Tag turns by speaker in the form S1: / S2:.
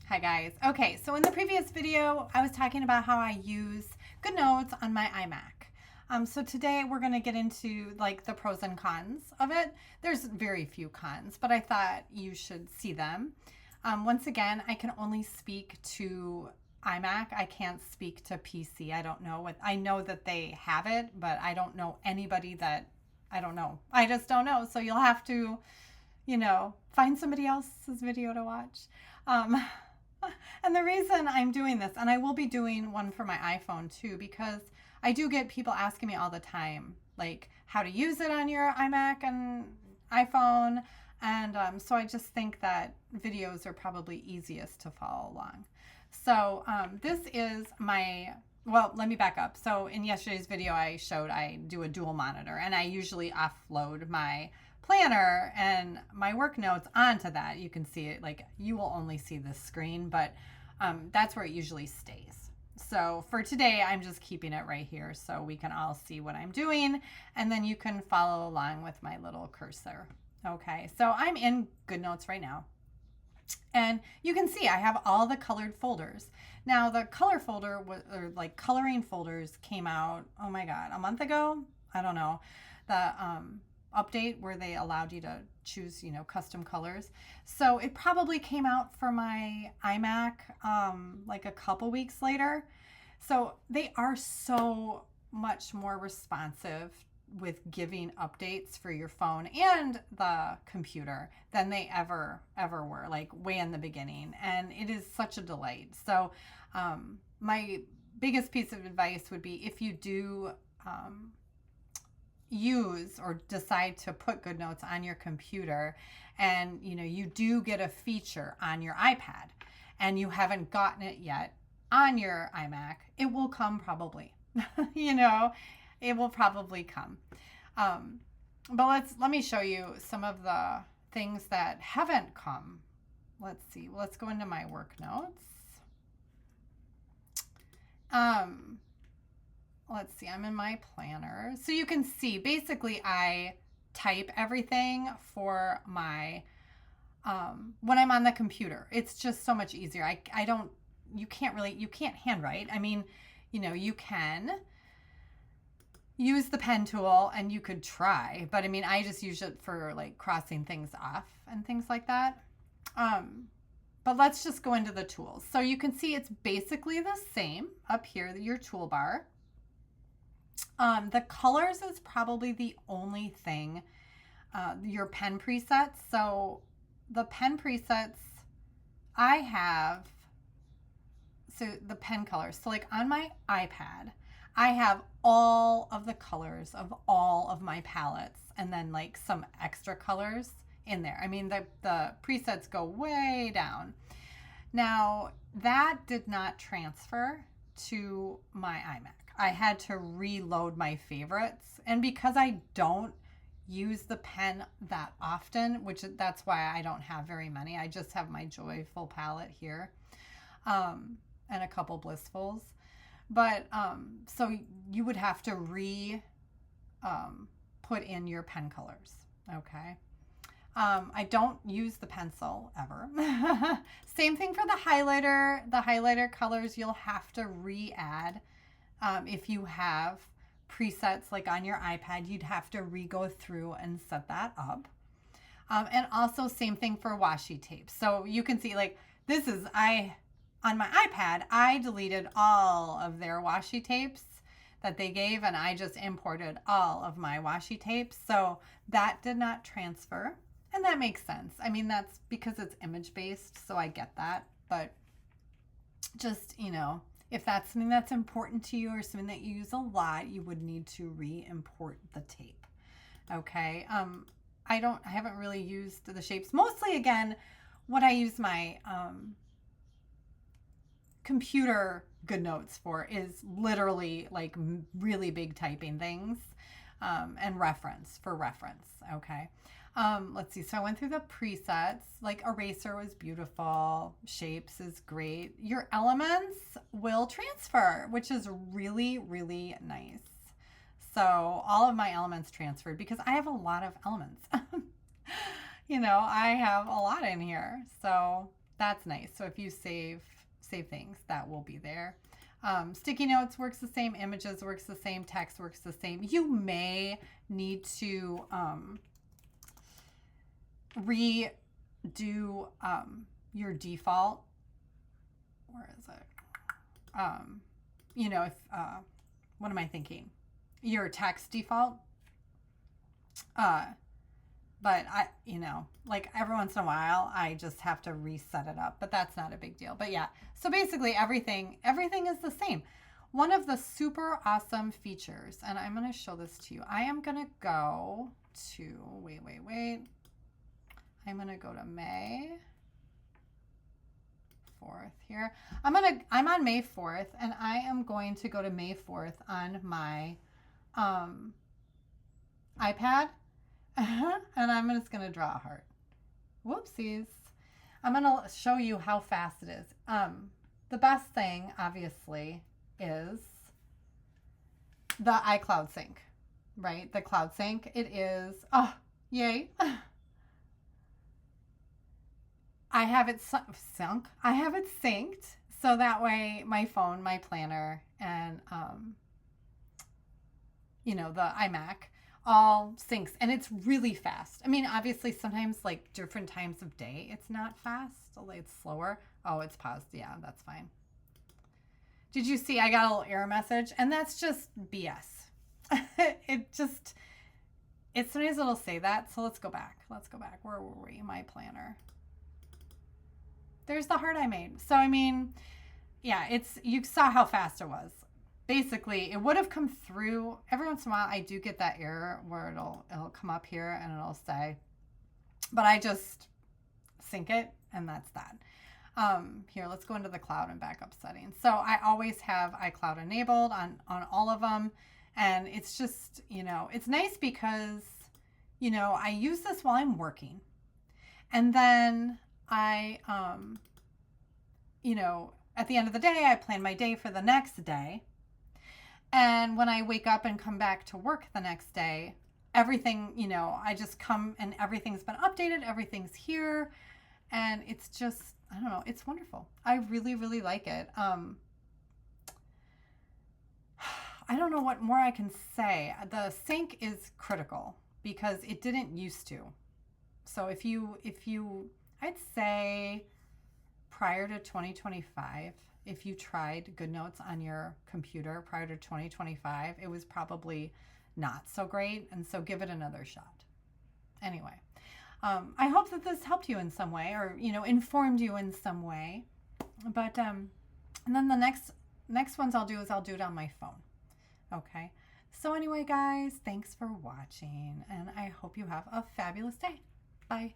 S1: Hi guys. Okay, so in the previous video, I was talking about how I use Goodnotes on my iMac. So today we're going to get into like the pros and cons of it. There's very few cons, but I thought you should see them. Once again, I can only speak to iMac. I can't speak to PC. I don't know what, I know that they have it, but I don't know anybody that, I don't know. I just don't know. So you'll have to, find somebody else's video to watch. And the reason I'm doing this, and I will be doing one for my iPhone too, because I do get people asking me all the time, like how to use it on your iMac and iPhone. And so I just think that videos are probably easiest to follow along. So this is well, let me back up. So in yesterday's video, I showed I do a dual monitor, and I usually offload my planner and my work notes onto that. You can see it, like you will only see this screen, but that's where it usually stays. So for today, I'm just keeping it right here so we can all see what I'm doing, and then you can follow along with my little cursor. Okay, so I'm in Goodnotes right now. And you can see I have all the colored folders. Now the color folder, or like coloring folders, came out, oh my God, a month ago? I don't know. The update where they allowed you to choose, custom colors. So it probably came out for my iMac like a couple weeks later. So they are so much more responsive with giving updates for your phone and the computer than they ever were, like way in the beginning. And it is such a delight. So my biggest piece of advice would be, if you do use or decide to put Goodnotes on your computer, and you do get a feature on your iPad and you haven't gotten it yet on your iMac, it will come probably. It will probably come. But let me show you some of the things that haven't come. Let's see. Let's go into my work notes. Let's see. I'm in my planner. So you can see basically I type everything for my when I'm on the computer. It's just so much easier. You can't handwrite. I mean, you can use the pen tool and you could try, but I mean, I just use it for like crossing things off and things like that. But let's just go into the tools. So you can see it's basically the same up here, your toolbar. The colors is probably the only thing, your pen presets. So the pen presets I have, so the pen colors. So like on my iPad, I have all of the colors of all of my palettes, and then like some extra colors in there. I mean, the presets go way down. Now, that did not transfer to my iMac. I had to reload my favorites. And because I don't use the pen that often, that's why I don't have very many. I just have my Joyful palette here, and a couple Blissfuls. But so you would have to put in your pen colors. Okay. I don't use the pencil ever. Same thing for the highlighter. The highlighter colors you'll have to re-add. If you have presets like on your iPad, you'd have to re-go through and set that up. And also same thing for washi tape. So you can see like this is, on my iPad, I deleted all of their washi tapes that they gave, and I just imported all of my washi tapes. So that did not transfer, and that makes sense. I mean, that's because it's image-based, so I get that. But just, if that's something that's important to you or something that you use a lot, you would need to re-import the tape. Okay. I haven't really used the shapes. Mostly, again, what I use my computer Goodnotes for is literally like really big typing things, and reference. Okay. Let's see. So I went through the presets, like eraser was beautiful. Shapes is great. Your elements will transfer, which is really, really nice. So all of my elements transferred because I have a lot of elements. I have a lot in here. So that's nice. So if you save things, that will be there. Sticky notes works the same, images works the same, text works the same. You may need to redo your default. Where is it? You know, if what am I thinking? Your text default. But I, you know, like every once in a while, I just have to reset it up, but that's not a big deal. But yeah, so basically everything is the same. One of the super awesome features, and I'm going to show this to you. I am going to go to, wait. I'm going to go to May 4th here. I'm on May 4th, and I am going to go to May 4th on my iPad. And I'm just going to draw a heart. Whoopsies. I'm going to show you how fast it is. The best thing, obviously, is the iCloud sync, right? The cloud sync. It is, oh, yay. I have it sunk. I have it synced. So that way my phone, my planner, and, you know, the iMac all syncs, and it's really fast. I mean, obviously sometimes like different times of day it's not fast, it's slower. Oh, it's paused. Yeah, that's fine. Did you see I got a little error message? And that's just BS. It sometimes it'll say that. So let's go back. Where were we? My planner. There's the heart I made. So I mean, yeah, you saw how fast it was. Basically, it would have come through. Every once in a while, I do get that error where it'll come up here and it'll say, but I just sync it, and that's that. Here, let's go into the cloud and backup settings. So I always have iCloud enabled on all of them, and it's just, you know, it's nice because, you know, I use this while I'm working, and then I, you know, at the end of the day, I plan my day for the next day. And when I wake up and come back to work the next day, everything, you know, I just come and everything's been updated. Everything's here. And it's just, I don't know, it's wonderful. I really, really like it. I don't know what more I can say. The sync is critical because it didn't used to. So if you, I'd say prior to 2025, if you tried Goodnotes on your computer prior to 2025, it was probably not so great. And so give it another shot. Anyway, I hope that this helped you in some way, or, you know, informed you in some way. But, and then the next ones I'll do it on my phone. Okay. So anyway, guys, thanks for watching, and I hope you have a fabulous day. Bye.